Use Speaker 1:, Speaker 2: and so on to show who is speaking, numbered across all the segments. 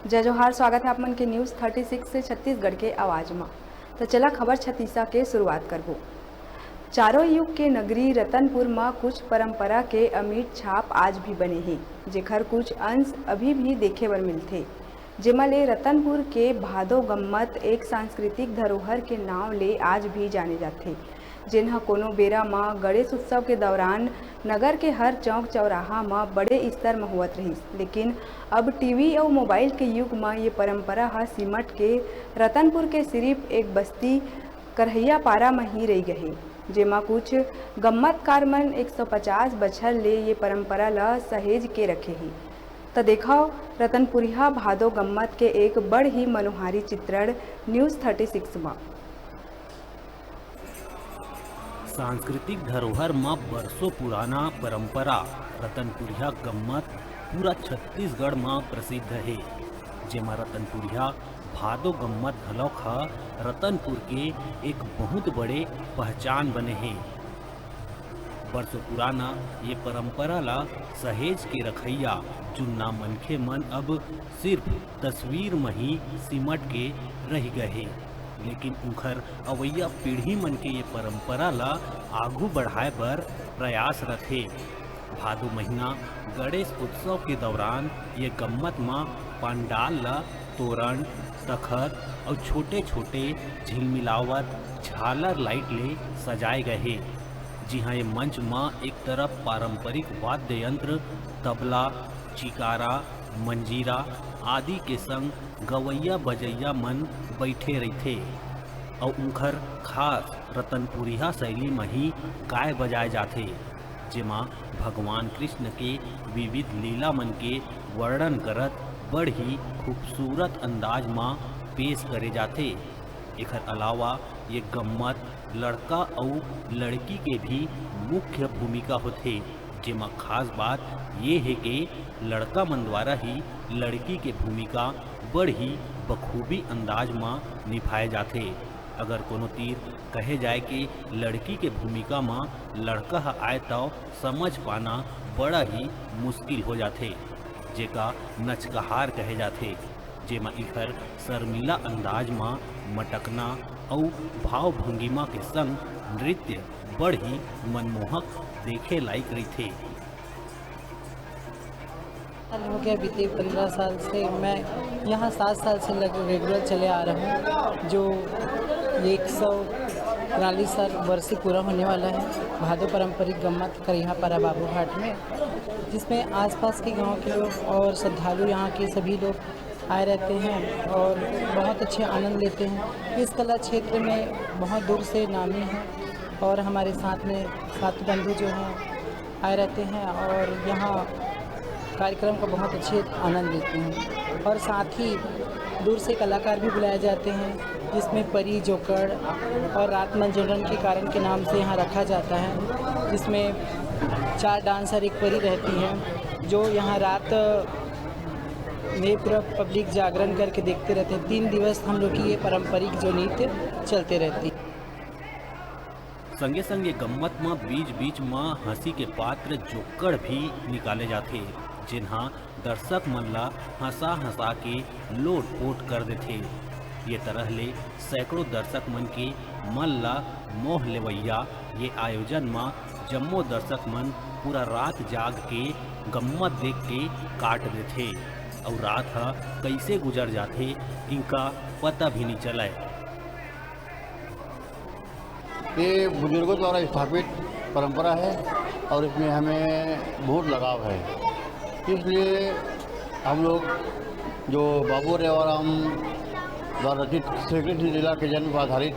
Speaker 1: जय जोहार। स्वागत है आप मन के न्यूज़ 36 से छत्तीसगढ़ के आवाज में। तो चला खबर छत्तीसा के शुरुआत करबो। चारों युग के नगरी रतनपुर में कुछ परंपरा के अमिट छाप आज भी बने हैं, जेखर कुछ अंश अभी भी देखे बर मिलते। जेमा ले रतनपुर के भादो गम्मत एक सांस्कृतिक धरोहर के नाव ले आज भी जाने जाते, जिन्हा कोनो बेरा में गणेश उत्सव के दौरान नगर के हर चौक चौराहा में बड़े स्तर में होवत रही। लेकिन अब टीवी और मोबाइल के युग में ये परंपरा हा सिमट के रतनपुर के सिर्फ एक बस्ती करहैया पारा में ही रह गए, जेमा कुछ गम्मतकार मन 150 बछर ले ये परंपरा ला सहेज के रखे ही। तो देखो रतनपुरिया भादो गम्मत के एक बड़ ही मनोहारी चित्रण न्यूज़ 36 में।
Speaker 2: सांस्कृतिक धरोहर में बरसों पुराना परंपरा रतनपुरिया गम्मत पूरा छत्तीसगढ़ में प्रसिद्ध है, जेमा रतनपुरिया भादो गम्मत घलोक ह रतनपुर के एक बहुत बड़े पहचान बने हैं। बरसों पुराना ये परंपरा ला सहेज के रखैया जुन्ना मनखे मन अब सिर्फ तस्वीर में ही सिमट के रह गए, लेकिन उखर अवैया पीढ़ी मन के ये परंपरा ला आगू बढ़ाए बर प्रयास रथे। भादो महीना गणेश उत्सव के दौरान ये गम्मत में पंडाल ला तोरण तखत और छोटे छोटे झिलमिलावत झालर लाइट ले सजाए गए। जी हाँ, ये मंच में एक तरफ पारंपरिक वाद्य यंत्र तबला, चिकारा, मंजीरा आदि के संग गवैया बजैया मन बैठे रहते और उनकर खास रतनपुरिया शैली में ही गाय बजाए जाते, जेमा भगवान कृष्ण के विविध लीला मन के वर्णन करत बड़ ही खूबसूरत अंदाज में पेश करे जाते। एकर अलावा ये गम्मत लड़का और लड़की के भी मुख्य भूमिका होते, जेमा खास बात ये है कि लड़का मन द्वारा ही लड़की के भूमिका बड़ ही बखूबी अंदाज में निभाए जाते। अगर कोनो तीर कहे जाए कि लड़की के भूमिका में लड़का आए तो समझ पाना बड़ा ही मुश्किल हो जाते, जेका नचकहार कहे जाते, जेमा इखर शर्मिला अंदाज में मटकना और भाव भंगिमा के संग नृत्य बड़ ही मनमोहक देखे लायक रहते।
Speaker 3: हो गया बीते 15 साल से मैं यहाँ 7 साल से रेगुलर चले आ रहा हूँ, जो 143 वर्ष पूरा होने वाला है भादो पारंपरिक गम्मत करैया पारा बाबू घाट में, जिसमें आसपास के गांव के लोग और श्रद्धालु यहाँ के सभी लोग आए रहते हैं और बहुत अच्छे आनंद लेते हैं। इस कला क्षेत्र में बहुत दूर से नामी हैं और हमारे साथ में साथी बंधु जो हैं आए रहते हैं और यहाँ कार्यक्रम का बहुत अच्छे आनंद लेते हैं। और साथ ही दूर से कलाकार भी बुलाए जाते हैं, जिसमें परी जोकड़ और रात मनोरंजन के कारण के नाम से यहाँ रखा जाता है, जिसमें 4 डांसर एक परी रहती हैं जो यहाँ रात में पूरा पब्लिक जागरण करके देखते रहते हैं। 3 दिवस हम लोग की ये पारंपरिक जो नृत्य चलते रहती है।
Speaker 2: संगे संगे गम्मत में बीच बीच में हंसी के पात्र जोकड़ भी निकाले जाते, जिन्हा दर्शक मन ला हंसा हंसा के लोट पोट कर देते। ये तरह ले सैकड़ों दर्शक मन के मन ला मोह लेवैया ये आयोजन में जम्मो दर्शक मन पूरा रात जाग के गम्मत देख के काट देते और रात हा कैसे गुजर जाते इनका पता भी नहीं चला।
Speaker 4: ये बुजुर्गों द्वारा स्थापित परंपरा है और इसमें हमें बहुत लगाव है, इसलिए हम लोग जो बाबू रेवाराम द्वारा रचित श्री कृष्ण लीला के जन्म पर आधारित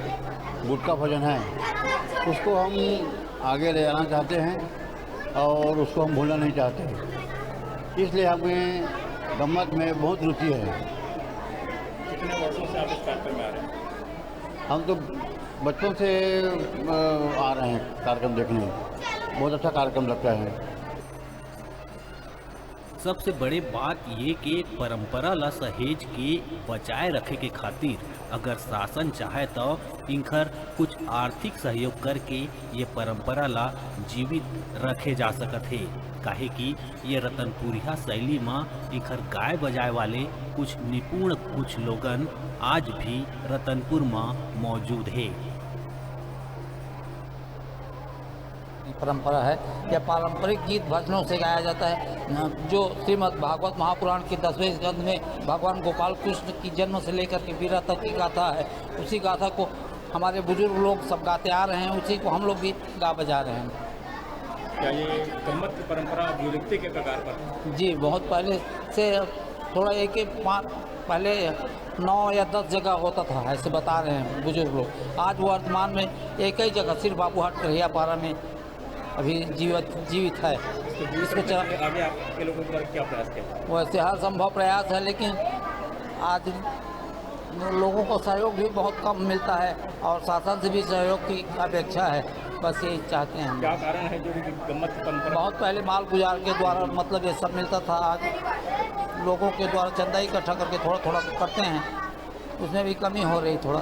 Speaker 4: गुटका भजन है, उसको हम आगे ले जाना चाहते हैं और उसको हम भूलना नहीं चाहते, इसलिए हमें गम्मत में बहुत रुचि है।
Speaker 5: कितने वर्षों से आप इस कार्यक्रम में आ रहे हैं?
Speaker 4: हम तो बचपन से आ रहे हैं कार्यक्रम देखने, बहुत अच्छा कार्यक्रम लगता है।
Speaker 2: सबसे बड़े बात ये कि परंपरा ला सहेज के बचाए रखे के खातिर अगर शासन चाहे तो इनकर कुछ आर्थिक सहयोग करके ये परंपरा ला जीवित रखे जा सकत है। काहे कि ये रतनपुरिया शैली में इनकर गाय बजाए वाले कुछ निपुण कुछ लोगन आज भी रतनपुर में मौजूद है।
Speaker 6: परंपरा है। यह पारंपरिक गीत भजनों से गाया जाता है जो श्रीमद् भागवत महापुराण के 10वें स्कंद में भगवान गोपाल कृष्ण की जन्म से लेकर के वीरा तक की गाथा है। उसी गाथा को हमारे बुजुर्ग लोग सब गाते आ रहे हैं, उसी को हम लोग भी गा बजा रहे हैं।
Speaker 5: क्या ये गम्मत की परंपरा विलुप्ति के कगार पर?
Speaker 6: जी, बहुत पहले से थोड़ा एक पहले 9 या 10 जगह होता था, ऐसे बता रहे हैं बुजुर्ग लोग। आज वर्तमान में एक ही जगह सिर्फ बाबूहाट करिया पारा में अभी जीवित है।
Speaker 5: इसको आगे आपके लोगों द्वारा क्या प्रयास किया?
Speaker 6: वैसे हर संभव प्रयास है, लेकिन आज लोगों को सहयोग भी बहुत कम मिलता है और शासन से भी सहयोग की अपेक्षा है। बस यही चाहते हैं हम।
Speaker 5: क्या कारण है जो गम्मत की परंपरा?
Speaker 6: बहुत पहले माल गुजार के द्वारा मतलब ये सब मिलता था। आज लोगों के द्वारा चंदा इकट्ठा करके थोड़ा थोड़ा करते हैं, उसमें भी कमी हो रही थोड़ा।